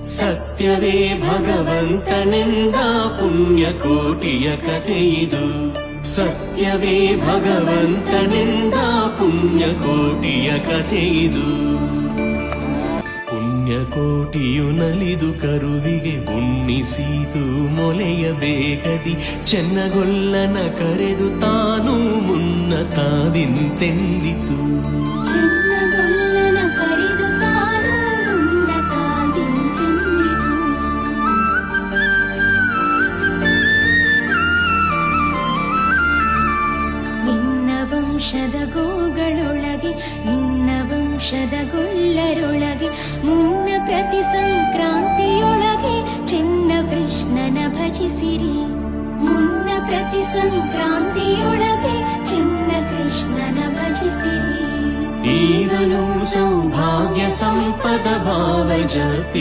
ಸತ್ಯವೇ ಭಗವಂತನೆಂದ ಪುಣ್ಯಕೋಟಿಯ ಕಥೆಯಿದು. ಸತ್ಯವೇ ಭಗವಂತನೆಂದ ಪುಣ್ಯಕೋಟಿಯ ಕಥೆಯಿದು. ಪುಣ್ಯಕೋಟಿಯು ನಲಿದು ಕರುವಿಗೆ ಉಣ್ಣಿಸೀತು ಮೊಲೆಯ ಬೇಗದಿ. ಚೆನ್ನಗೊಲ್ಲನ ಕರೆದು ತಾನು ಮುನ್ನ ತಾದಿಂತೆಂದಿತು. ವಂಶದ ಗೋಗಳೊಳಗೆ ನಿನ್ನ ವಂಶದ ಗೊಲ್ಲರೊಳಗೆ ಮುನ್ನ ಪ್ರತಿ ಸಂಕ್ರಾಂತಿಯೊಳಗೆ ಚೆನ್ನ ಕೃಷ್ಣನ ಭಜಿಸಿರಿ. ಮುನ್ನ ಪ್ರತಿ ಸಂಕ್ರಾಂತಿಯೊಳಗೆ ಚೆನ್ನ ಕೃಷ್ಣನ ಭಜಿಸಿರಿ. ಈಗಲೂ ಸೌಭಾಗ್ಯ ಸಂಪದ ಭಾವ ಜಪಿ